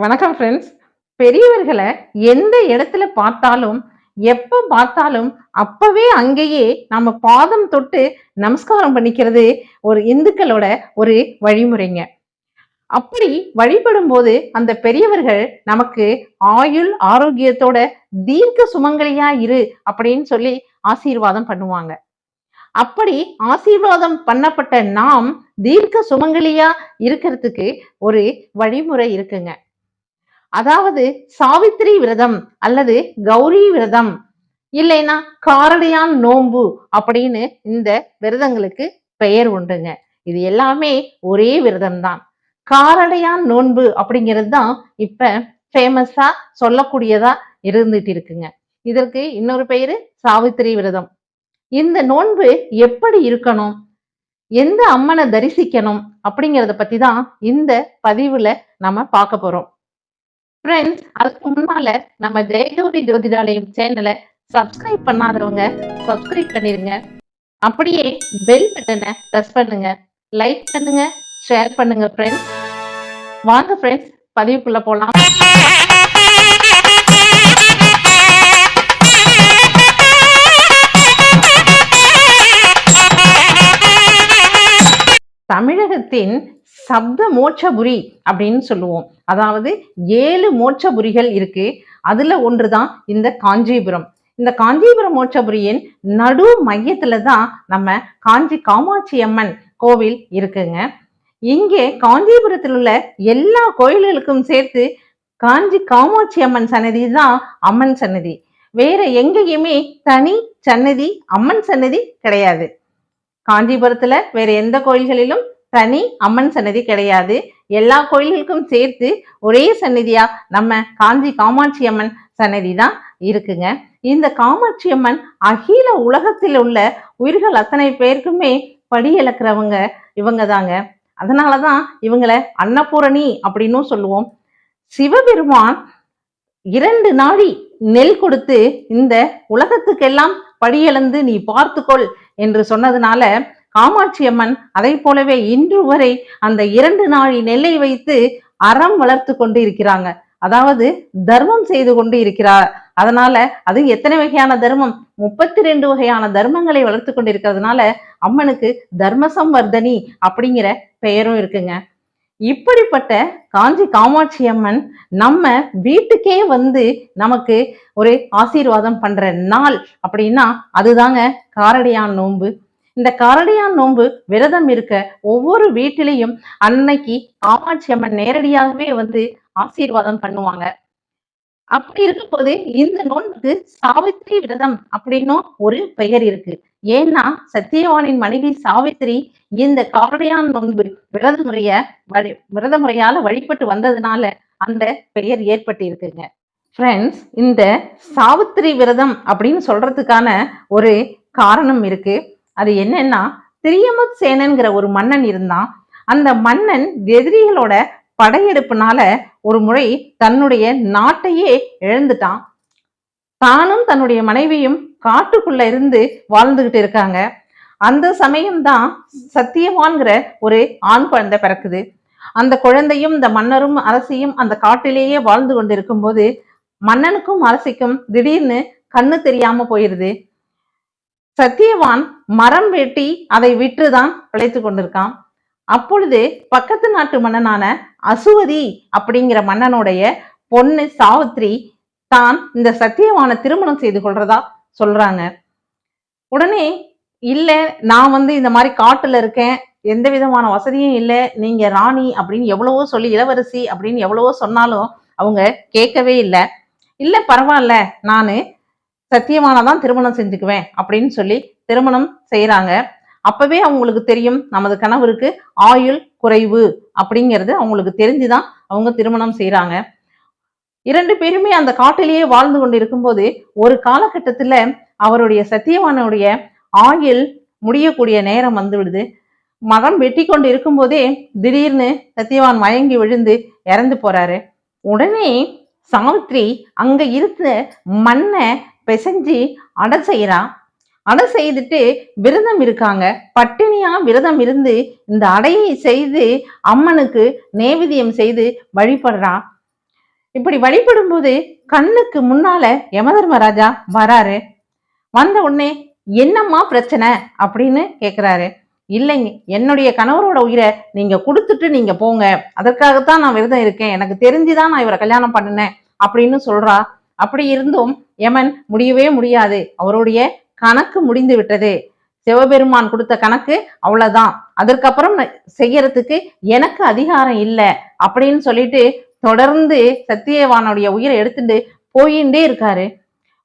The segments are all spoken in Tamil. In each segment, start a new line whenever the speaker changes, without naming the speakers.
வணக்கம் ஃப்ரெண்ட்ஸ். பெரியவர்களை எந்த இடத்துல பார்த்தாலும், எப்ப பார்த்தாலும் அப்பவே அங்கேயே நம்ம பாதம் தொட்டு நமஸ்காரம் பண்ணிக்கிறது ஒரு இந்துக்களோட ஒரு வழிமுறைங்க. அப்படி வழிபடும்போது அந்த பெரியவர்கள் நமக்கு ஆயுள் ஆரோக்கியத்தோட தீர்க்க சுமங்கலியா இரு அப்படின்னு சொல்லி ஆசீர்வாதம் பண்ணுவாங்க. அப்படி ஆசீர்வாதம் பண்ணப்பட்ட நாம் தீர்க்க சுமங்கலியா இருக்கிறதுக்கு ஒரு வழிமுறை இருக்குங்க. அதாவது சாவித்திரி விரதம் அல்லது கௌரி விரதம் இல்லைன்னா காரடையான் நோன்பு அப்படின்னு இந்த விரதங்களுக்கு பெயர் உண்டுங்க. இது எல்லாமே ஒரே விரதம் தான். காரடையான் நோன்பு அப்படிங்கிறது தான் இப்ப ஃபேமஸா சொல்லக்கூடியதா இருந்துட்டு இருக்குங்க. இதற்கு இன்னொரு பெயரு சாவித்திரி விரதம். இந்த நோன்பு எப்படி இருக்கணும், எந்த அம்மனை தரிசிக்கணும் அப்படிங்கிறத பத்தி தான் இந்த பதிவுல நம்ம பார்க்க போறோம். ஃப்ரெண்ட்ஸ், அதுக்கு முன்னால நம்ம ஜெயகௌரி ஜோதிடாலயம் சேனலை சப்ஸ்கிரைப் பண்ணாதவங்க சப்ஸ்கிரைப் பண்ணிருங்க. அப்படியே பெல் பட்டனை பிரஸ் பண்ணுங்க, லைக் பண்ணுங்க, ஷேர் பண்ணுங்க. ஃப்ரெண்ட்ஸ் வாங்க ஃப்ரெண்ட்ஸ், பதிவுக்குள்ள போலாம். தமிழகத்தின் சப்த மோட்சபுரி அப்படின்னு சொல்லுவோம். அதாவது 7 மோட்சபுரிகள் இருக்கு. அதுல ஒன்றுதான் இந்த காஞ்சிபுரம். இந்த காஞ்சிபுரம் மோட்சபுரியின் நடு மையத்துல தான் நம்ம காஞ்சி காமாட்சி அம்மன் கோவில் இருக்குங்க. இங்கே காஞ்சிபுரத்தில் உள்ள எல்லா கோயில்களுக்கும் சேர்த்து காஞ்சி காமாட்சி அம்மன் சன்னதி தான் அம்மன் சன்னதி. வேற எங்கேயுமே தனி சன்னதி அம்மன் சன்னதி கிடையாது. காஞ்சிபுரத்துல வேற எந்த கோயில்களிலும் தனி அம்மன் சன்னதி கிடையாது. எல்லா கோயில்களுக்கும் சேர்த்து ஒரே சன்னதியா நம்ம காஞ்சி காமாட்சி அம்மன் சன்னதி தான் இருக்குங்க. இந்த காமாட்சி அம்மன் அகில உலகத்தில் உள்ள உயிர்கள் அத்தனை பேருக்குமே படி இழக்கிறவங்க இவங்க தாங்க. அதனாலதான் இவங்களை அன்னபூரணி அப்படின்னு சொல்லுவோம். சிவபெருமான் 2 நாழி நெல் கொடுத்து இந்த உலகத்துக்கெல்லாம் படியளந்து நீ பார்த்துக்கொள் என்று சொன்னதுனால காமாட்சி அம்மன் அதை போலவே இன்று வரை அந்த 2 நாழி நெல்லை வைத்து அறம் வளர்த்து கொண்டு இருக்கிறாங்க. அதாவது தர்மம் செய்து கொண்டு இருக்கிறார். அதனால அது எத்தனை வகையான தர்மம்? 32 வகையான தர்மங்களை வளர்த்து கொண்டு இருக்கிறதுனால அம்மனுக்கு தர்மசம்வர்தனி அப்படிங்கிற பெயரும் இருக்குங்க. இப்படிப்பட்ட காஞ்சி காமாட்சி அம்மன் நம்ம வீட்டுக்கே வந்து நமக்கு ஒரு ஆசீர்வாதம் பண்ற நாள் அப்படின்னா அதுதாங்க காரடையான் நோன்பு. இந்த காரடையான் நோன்பு விரதம் இருக்க ஒவ்வொரு வீட்டிலையும் அன்னைக்கு காமாட்சி அம்மன் நேரடியாகவே வந்து ஆசீர்வாதம் பண்ணுவாங்க. அப்படி இருக்கும் போது இந்த நோன்புக்கு சாவித்திரி விரதம் அப்படின்னும் ஒரு பெயர் இருக்கு. ஏன்னா சத்தியவானின் மனைவி சாவித்திரி இந்த காரடையான் நோன்பு விரத முறையால வழிபட்டு வந்ததுனால அந்த பெயர் ஏற்பட்டு இருக்குங்க. ஃப்ரெண்ட்ஸ், இந்த சாவித்திரி விரதம் அப்படின்னு சொல்றதுக்கான ஒரு காரணம் இருக்கு. அது என்னன்னா, திரியமுத் சேனன்கிற ஒரு மன்னன் இருந்தான். அந்த மன்னன் எதிரிகளோட படையெடுப்புனால ஒரு முறை தன்னுடைய நாட்டையே இழந்துட்டான். தானும் தன்னுடைய மனைவியும் காட்டுக்குள்ள இருந்து வாழ்ந்துகிட்டு இருக்காங்க. அந்த சமயம்தான் சத்தியவான்கிற ஒரு ஆண் குழந்தை பிறக்குது. அந்த குழந்தையும் இந்த மன்னரும் அரசியும் அந்த காட்டிலேயே வாழ்ந்து கொண்டிருக்கும் போது மன்னனுக்கும் அரசிக்கும் திடீர்னு கண்ணு தெரியாம போயிருது. சத்தியவான் மரம் வெட்டி அதை விற்றுதான் பிழைத்து கொண்டிருக்கான். அப்பொழுது பக்கத்து நாட்டு மன்னனான அசுவதி அப்படிங்கிற மன்னனுடைய பொண்ணு சாவித்திரி தான் இந்த சத்தியவானை திருமணம் செய்து கொள்றதா சொல்றாங்க. உடனே இல்ல, நான் வந்து இந்த மாதிரி காட்டுல இருக்கேன், எந்த விதமான வசதியும் இல்லை, நீங்க ராணி அப்படின்னு எவ்வளவோ சொல்லி இளவரசி அப்படின்னு எவ்வளவோ சொன்னாலும் அவங்க கேட்கவே இல்லை. இல்ல பரவாயில்ல, நானு சத்தியவானதான் திருமணம் செஞ்சுக்குவேன் அப்படின்னு சொல்லி திருமணம் செய்யறாங்க. அப்பவே அவங்களுக்கு தெரியும் நமது கணவருக்கு ஆயுள் குறைவு அப்படிங்கிறது அவங்களுக்கு தெரிஞ்சுதான் அவங்க திருமணம் செய்யறாங்க. 2 பேருமே அந்த காட்டிலேயே வாழ்ந்து கொண்டு இருக்கும்போது ஒரு காலகட்டத்துல அவருடைய சத்தியவானுடைய ஆயுள் முடியக்கூடிய நேரம் வந்து விடுது. மரம் வெட்டி கொண்டு இருக்கும் போதே திடீர்னு சத்தியவான் மயங்கி விழுந்து இறந்து போறாரு. உடனே சாவித்திரி அங்க இருந்த மண்ணை பிசைஞ்சு அடை செய்யறான். அடை செய்துட்டு விரதம் இருக்காங்க. பட்டினியா விரதம் இருந்து இந்த அடையை செய்து அம்மனுக்கு நேவேத்தியம் செய்து வழிபடுறா. இப்படி வழிபடும் போது கண்ணுக்கு முன்னால யமதர்மராஜா வராரு. வந்த உடனே என்னம்மா பிரச்சனை அப்படின்னு கேக்குறாரு. இல்லைங்க, என்னுடைய கணவரோட உயிரை நீங்க கொடுத்துட்டு நீங்க போங்க, அதற்காகத்தான் நான் விரதம் இருக்கேன், எனக்கு தெரிஞ்சுதான் நான் இவரை கல்யாணம் பண்ணினேன் அப்படின்னு சொல்றா. அப்படி இருந்தும் யமன் முடியவே முடியாது, அவருடைய கணக்கு முடிந்து விட்டது, சிவபெருமான் கொடுத்த கணக்கு அவ்வளவுதான், அதற்கப்புறம் செய்யறதுக்கு எனக்கு அதிகாரம் இல்லை அப்படின்னு சொல்லிட்டு தொடர்ந்து சத்தியவானுடைய உயிரை எடுத்துட்டு போயிட்டே இருக்காரு.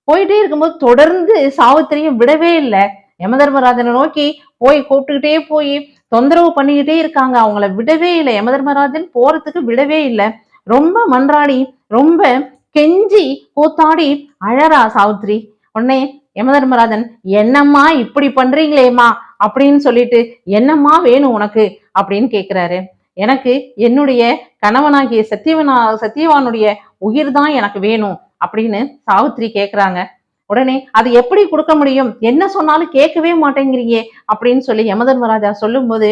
போயிட்டே இருக்கும்போது தொடர்ந்து சாவித்திரியும் விடவே இல்லை. யமதர்மராஜனை நோக்கி போய் கூப்பிட்டுக்கிட்டே போய் தொந்தரவு பண்ணிக்கிட்டே இருக்காங்க, அவங்கள விடவே இல்லை. யமதர்மராஜன் போறதுக்கு விடவே இல்லை. ரொம்ப மன்றாடி ரொம்ப கெஞ்சி கூத்தாடி அழறா சாவித்திரி. உடனே யமதர்மராஜன், என்னம்மா இப்படி பண்றீங்களேம்மா அப்படின்னு சொல்லிட்டு, என்னம்மா வேணும் உனக்கு அப்படின்னு கேக்குறாரு. எனக்கு என்னுடைய கணவனாகிய சத்தியவானுடைய உயிர் தான் எனக்கு வேணும் அப்படின்னு சாவித்திரி கேக்குறாங்க. உடனே அது எப்படி கொடுக்க முடியும், என்ன சொன்னாலும் கேட்கவே மாட்டேங்கிறீங்க அப்படின்னு சொல்லி யமதர்மராஜா சொல்லும் போது,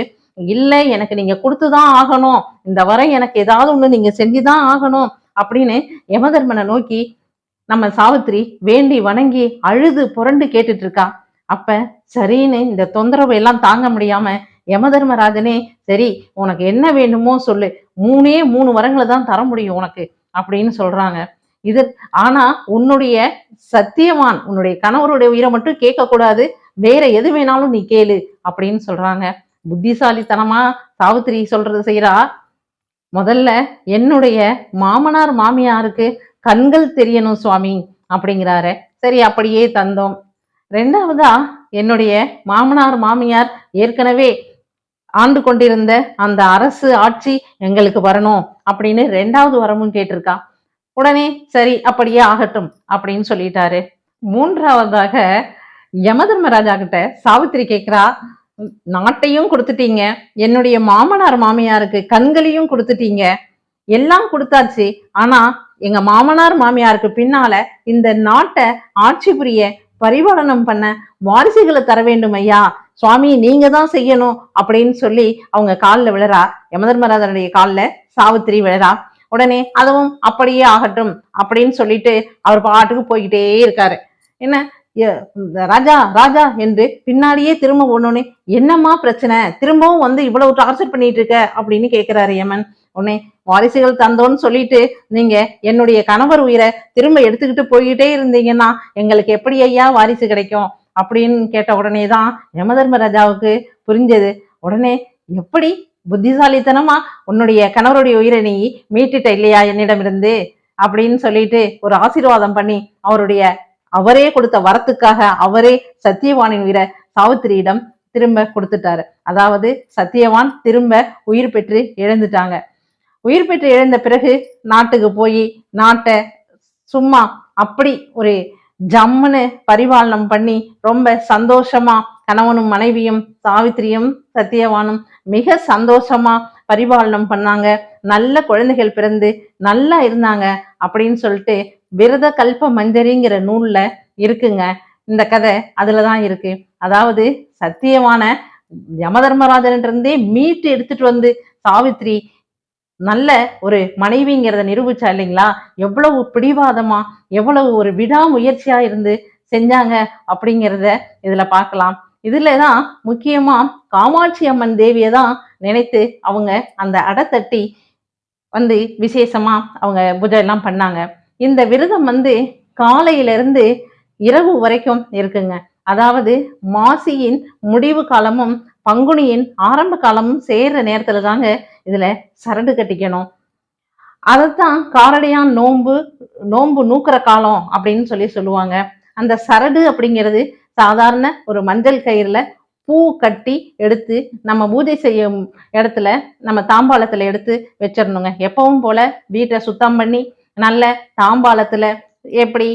இல்லை எனக்கு நீங்க கொடுத்துதான் ஆகணும், இந்த வரை எனக்கு ஏதாவது ஒண்ணு நீங்க செஞ்சுதான் ஆகணும் அப்படின்னு யமதர்மனை நோக்கி நம்ம சாவித்திரி வேண்டி வணங்கி அழுது புரண்டு கேட்டுட்டு இருக்கா. அப்ப சரின்னு இந்த தொந்தரவு எல்லாம் தாங்க முடியாம யமதர்மராஜனே, சரி உனக்கு என்ன வேண்டுமோ சொல்லு, 3 வரங்களை தான் தர முடியும் உனக்கு அப்படின்னு சொல்றாங்க. இது ஆனா உன்னுடைய சத்தியவான் உன்னுடைய கணவருடைய உயிரை மட்டும் கேட்க கூடாது, வேற எது வேணாலும் நீ கேளு அப்படின்னு சொல்றாங்க. புத்திசாலித்தனமா சாவித்திரி சொல்றது செய்யறா. முதல்ல என்னுடைய மாமனார் மாமியாருக்கு கண்கள் தெரியணும் சுவாமி அப்படிங்கிறாரு. சரி, அப்படியே தந்தோம். ரெண்டாவதா என்னுடைய மாமனார் மாமியார் ஏற்கனவே ஆண்டு கொண்டிருந்த அந்த அரசு ஆட்சி எங்களுக்கு வரணும் அப்படின்னு 2வது வரமும் கேட்டிருக்கா. உடனே சரி அப்படியே ஆகட்டும் அப்படின்னு சொல்லிட்டாரு. 3வதாக யமதர்மராஜா கிட்ட சாவித்திரி கேக்குறா, நாட்டையும் கொடுத்துட்டீங்க, என்னுடைய மாமனார் மாமியாருக்கு கண்களையும் கொடுத்துட்டீங்க, எல்லாம் கொடுத்தாச்சு, ஆனா எங்க மாமனார் மாமியாருக்கு பின்னால இந்த நாட்டை ஆட்சி புரிய பரிபாலனம் பண்ண வாரிசுகளை தர வேண்டும் ஐயா, சுவாமி நீங்க தான் செய்யணும் அப்படின்னு சொல்லி அவங்க காலில் விழறா. யமதர்மராஜனுடைய காலில் சாவித்திரி விழறா. உடனே அதுவும் அப்படியே ஆகட்டும் அப்படின்னு சொல்லிட்டு அவர் பாட்டுக்கு போய்கிட்டே இருக்காரு. என்ன ராஜா ராஜா என்று பின்னாடியே திரும்ப ஒன்னொன்னு, என்னம்மா பிரச்சனை, திரும்பவும் வந்து இவ்வளவு டார்ச்சர் பண்ணிட்டு இருக்க அப்படின்னு கேட்கிறாரு யமன். உடனே வாரிசுகள் தந்தோன்னு சொல்லிட்டு நீங்க என்னுடைய கணவர் உயிரை திரும்ப எடுத்துக்கிட்டு போய்கிட்டே இருந்தீங்கன்னா எங்களுக்கு எப்படி ஐயா வாரிசு கிடைக்கும் அப்படின்னு கேட்ட உடனேதான் யமதர்மராஜாவுக்கு புரிஞ்சது. உடனே எப்படி புத்திசாலித்தனமா உன்னுடைய கணவருடைய உயிரை நீ மீட்டுட்ட இல்லையா என்னிடமிருந்து அப்படின்னு சொல்லிட்டு ஒரு ஆசீர்வாதம் பண்ணி அவரே கொடுத்த வரத்துக்காக அவரே சத்தியவானின் உயிரை சாவித்திரியிடம் திரும்ப கொடுத்துட்டாரு. அதாவது சத்தியவான் திரும்ப உயிர் பெற்று இழந்துட்டாங்க. உயிர் பெற்று இழந்த பிறகு நாட்டுக்கு போய் நாட்டை சும்மா அப்படி ஒரு ஜம்முன்னு பரிபாலனம் பண்ணி ரொம்ப சந்தோஷமா கணவனும் மனைவியும் சாவித்திரியும் சத்தியவானும் மிக சந்தோஷமா பரிபாலனம் பண்ணாங்க. நல்ல குழந்தைகள் பிறந்து நல்லா இருந்தாங்க அப்படின்னு சொல்லிட்டு விரத கல்ப மஞ்சரிங்கிற நூல்ல இருக்குங்க இந்த கதை. அதுலதான் இருக்கு. அதாவது சத்தியமான யமதர்மராஜன் இருந்தே மீட்டு எடுத்துட்டு வந்து சாவித்திரி நல்ல ஒரு மனைவிங்கிறத நிரூபிச்சா இல்லைங்களா? எவ்வளவு பிடிவாதமா எவ்வளவு ஒரு விடாமுயற்சியா இருந்து செஞ்சாங்க அப்படிங்கிறத இதுல பார்க்கலாம். இதுலதான் முக்கியமா காமாட்சி அம்மன் தேவியை தான் நினைத்து அவங்க அந்த அடத்தட்டி வந்து விசேஷமா அவங்க பூஜை எல்லாம் பண்ணாங்க. இந்த விரதம் வந்து காலையிலிருந்து இரவு வரைக்கும் இருக்குங்க. அதாவது மாசியின் முடிவு காலமும் பங்குனியின் ஆரம்ப காலமும் சேர்ற நேரத்துல தாங்க இதுல சரடு கட்டிக்கணும். அதைத்தான் காரடையான் நோன்பு நூக்கிற காலம் அப்படின்னு சொல்லுவாங்க. அந்த சரடு அப்படிங்கிறது சாதாரண ஒரு மஞ்சள் கயிறுல பூ கட்டி எடுத்து நம்ம பூஜை செய்யும் இடத்துல நம்ம தாம்பாளத்துல எடுத்து வச்சிடணுங்க. எப்பவும் போல வீட்டை சுத்தம் பண்ணி நல்ல தாம்பாளத்துல எப்படி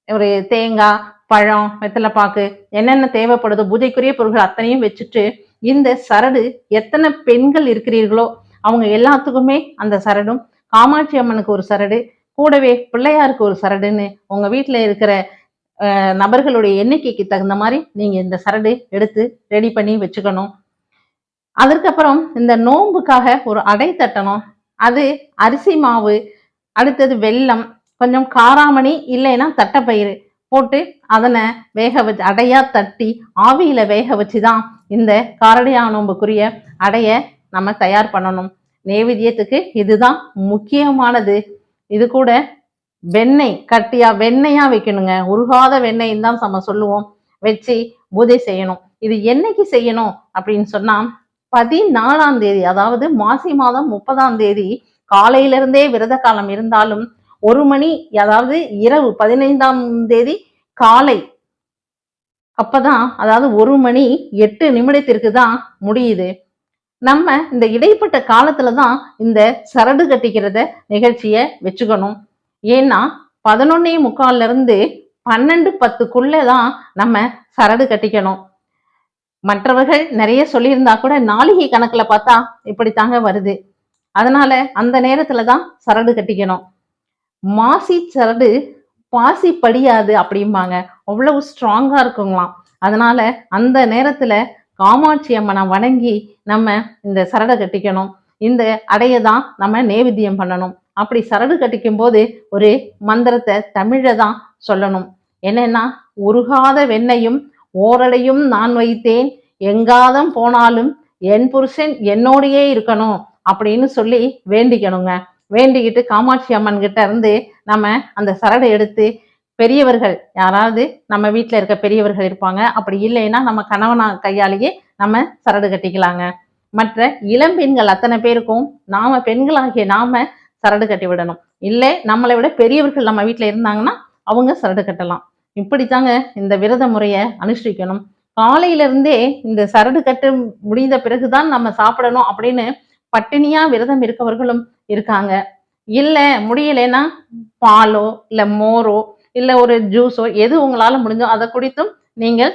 ஒரு தேங்காய் பழம் வெத்தலைப்பாக்கு என்னென்ன தேவைப்படுதோ பூஜைக்குரிய பொருட்கள் அத்தனையும் வச்சுட்டு இந்த சரடு எத்தனை பெண்கள் இருக்கிறீர்களோ அவங்க எல்லாத்துக்குமே அந்த சரடும், காமாட்சி அம்மனுக்கு ஒரு சரடு, கூடவே பிள்ளையாருக்கு ஒரு சரடுன்னு உங்க வீட்டுல இருக்கிற நபர்களுடைய எண்ணிக்கைக்கு தகுந்த மாதிரி நீங்க இந்த சரடு எடுத்து ரெடி பண்ணி வச்சுக்கணும். அதற்கப்புறம் இந்த நோன்புக்காக ஒரு அடை தட்டணும். அது அரிசி மாவு அடுத்தது வெல்லம், கொஞ்சம் காராமணி இல்லைன்னா தட்டைப்பயிறு போட்டு அதனை வேக வச்சு அடையா தட்டி ஆவியில வேக வச்சு தான் இந்த காரடையா நோன்புக்குரிய அடைய நம்ம தயார் பண்ணணும். நெய்வேத்தியத்துக்கு இதுதான் முக்கியமானது. இது கூட வெண்ணெய் கட்டியா வெண்ணெயா வைக்கணுங்க. உருகாத வெண்ணெய் தான் நம்ம சொல்லுவோம். வச்சு பூஜை செய்யணும். இது என்னைக்கு செய்யணும் அப்படின்னு சொன்னா 14ஆம் தேதி, அதாவது மாசி மாதம் 30ஆம் தேதி காலையிலிருந்தே விரத காலம் இருந்தாலும் 1 மணி, அதாவது இரவு 15ஆம் தேதி காலை அப்பதான், அதாவது 1 மணி 8 நிமிடத்திற்கு தான் முடியுது. நம்ம இந்த இடைப்பட்ட காலத்துல தான் இந்த சரடு கட்டிக்கிறத நிகழ்ச்சிய வச்சுக்கணும். ஏன்னா 11:45 இருந்து 12:10 தான் நம்ம சரடு கட்டிக்கணும். மற்றவர்கள் நிறைய சொல்லியிருந்தா கூட நாளிகை கணக்குல பார்த்தா இப்படித்தாங்க வருது. அதனால அந்த நேரத்துல தான் சரடு கட்டிக்கணும். மாசி சரடு பாசி படியாது அப்படிம்பாங்க. அவ்வளவு ஸ்ட்ராங்கா இருக்குங்களாம். அதனால அந்த நேரத்துல காமாட்சி அம்மனை வணங்கி நம்ம இந்த சரடை கட்டிக்கணும். இந்த அடைய தான் நம்ம நேவேத்தியம் பண்ணணும். அப்படி சரடு கட்டிக்கும் போது ஒரு மந்திரத்தை தமிழ தான் சொல்லணும். என்னன்னா, உருகாத வெண்ணையும் ஓரடையும் நான் வைத்தேன், எங்காதம் போனாலும் என் புருஷன் என்னோடையே இருக்கணும் அப்படின்னு சொல்லி வேண்டிக்கணுங்க. வேண்டிக்கிட்டு காமாட்சி அம்மன் கிட்ட இருந்து நம்ம அந்த சரடை எடுத்து, பெரியவர்கள் யாராவது நம்ம வீட்டில் இருக்க பெரியவர்கள் இருப்பாங்க, அப்படி இல்லைன்னா நம்ம கணவனா கையாலேயே நம்ம சரடு கட்டிக்கலாங்க. மற்ற இளம்பெண்கள் அத்தனை பேருக்கும் நாம பெண்களாகிய நாம சரடு கட்டி விடணும். இல்லை நம்மளை விட பெரியவர்கள் நம்ம வீட்டில் இருந்தாங்கன்னா அவங்க சரடு கட்டலாம். இப்படித்தாங்க இந்த விரத முறையை அனுஷ்டிக்கணும். காலையிலிருந்தே இந்த சரடு கட்டு முடிந்த பிறகுதான் நம்ம சாப்பிடணும் அப்படின்னு பட்டினியா விரதம் இருக்கவர்களும் இருக்காங்க. இல்ல முடியலைன்னா பாலோ இல்ல மோரோ இல்ல ஒரு ஜூஸோ எது உங்களால முடிஞ்சோ அதை குடித்தும் நீங்கள்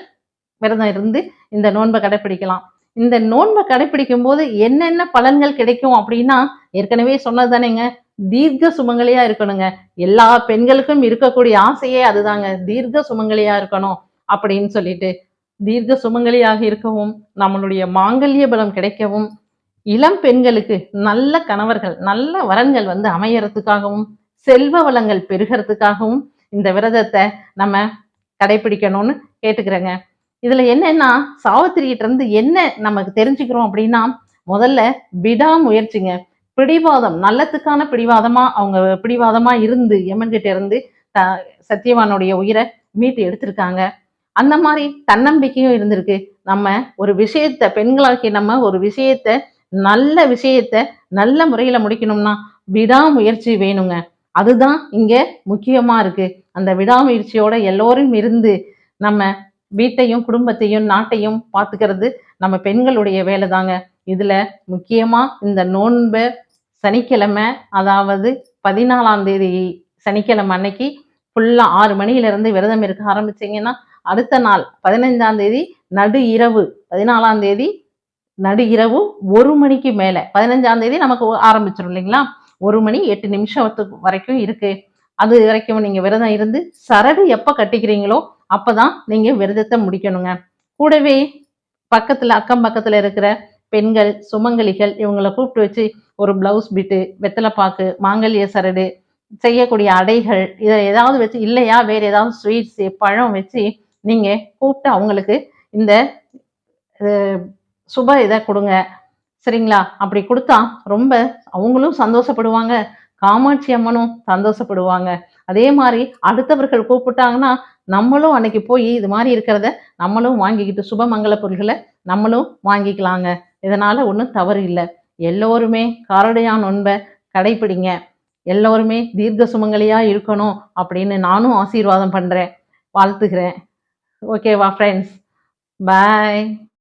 விரதம் இருந்து இந்த நோன்பை கடைப்பிடிக்கலாம். இந்த நோன்பை கடைப்பிடிக்கும் போது என்னென்ன பலன்கள் கிடைக்கும் அப்படின்னா, ஏற்கனவே சொன்னது தானேங்க, தீர்க்க சுமங்கலியா இருக்கணுங்க. எல்லா பெண்களுக்கும் இருக்கக்கூடிய ஆசையே அதுதாங்க, தீர்க்க சுமங்கலியா இருக்கணும் அப்படின்னு சொல்லிட்டு. தீர்க்க சுமங்கலியாக இருக்கவும், நம்மளுடைய மாங்கல்ய பலம் கிடைக்கவும், இளம் பெண்களுக்கு நல்ல கணவர்கள் நல்ல வரன்கள் வந்து அமையறதுக்காகவும், செல்வ வளங்கள் பெருகிறதுக்காகவும் இந்த விரதத்தை நம்ம கடைபிடிக்கணும்னு கேட்டுக்கிறேங்க. இதுல என்னன்னா, சாவித்திரிகிட்ட இருந்து என்ன நமக்கு தெரிஞ்சுக்கிறோம் அப்படின்னா, முதல்ல விடாமுயற்சிங்க. பிடிவாதம், நல்லத்துக்கான பிடிவாதமா அவங்க பிடிவாதமா இருந்து யமன் கிட்ட இருந்து சத்தியவானுடைய உயிரை மீட்டு எடுத்திருக்காங்க. அந்த மாதிரி தன்னம்பிக்கையும் இருந்திருக்கு. நம்ம ஒரு விஷயத்த, பெண்களாக்கி நம்ம ஒரு விஷயத்த, நல்ல விஷயத்த நல்ல முறையில முடிக்கணும்னா விடாமுயற்சி வேணுங்க. அதுதான் இங்க முக்கியமா இருக்கு. அந்த விடாமுயற்சியோட எல்லோரும் இருந்து நம்ம வீட்டையும் குடும்பத்தையும் நாட்டையும் பார்த்துக்கிறது நம்ம பெண்களுடைய வேலை தாங்க. இதுல முக்கியமா இந்த நோன்பை சனிக்கிழமை, அதாவது 14ஆம் தேதி சனிக்கிழமை அன்னைக்கு ஃபுல்லா 6 மணியிலிருந்து விரதம் இருக்க ஆரம்பிச்சீங்கன்னா, அடுத்த நாள் 15ஆம் தேதி நடு இரவு, 14ஆம் தேதி நடு இரவு 1 மணிக்கு மேல, 15ஆம் தேதி நமக்கு ஆரம்பிச்சிடும் இல்லைங்களா, 1 மணி 8 நிமிஷத்துக்கு வரைக்கும் இருக்கு. அது வரைக்கும் நீங்க விரதம் இருந்து சரடு எப்ப கட்டிக்கிறீங்களோ அப்பதான் நீங்க விரதத்தை முடிக்கணுங்க. கூடவே பக்கத்துல அக்கம் பக்கத்துல இருக்கிற பெண்கள் சுமங்கலிகள் இவங்களை கூப்பிட்டு வச்சு ஒரு பிளவுஸ் பிட்டு, வெத்தலைப்பாக்கு, மாங்கல்ய சரடு, செய்யக்கூடிய அடைகள், இதை ஏதாவது வச்சு, இல்லையா வேற ஏதாவது ஸ்வீட்ஸ் பழம் வச்சு நீங்க கூப்பிட்டு அவங்களுக்கு இந்த சுப இதை கொடுங்க. சரிங்களா? அப்படி கொடுத்தா ரொம்ப அவங்களும் சந்தோஷப்படுவாங்க, காமாட்சி அம்மனும் சந்தோஷப்படுவாங்க. அதே மாதிரி அடுத்தவர்கள் கூப்பிட்டாங்கன்னா நம்மளும் அன்னைக்கு போய் இது மாதிரி இருக்கிறத நம்மளும் வாங்கிக்கிட்டு சுபமங்கல பொருள்களை நம்மளும் வாங்கிக்கலாங்க. இதனால ஒன்றும் தவறு இல்லை. எல்லோருமே காரடையா நோன்பை கடைப்பிடிங்க. எல்லோருமே தீர்க்க சுமங்கலியா இருக்கணும் அப்படின்னு நானும் ஆசீர்வாதம் பண்றேன், வாழ்த்துக்கிறேன். ஓகேவா ஃப்ரெண்ட்ஸ்? பாய்.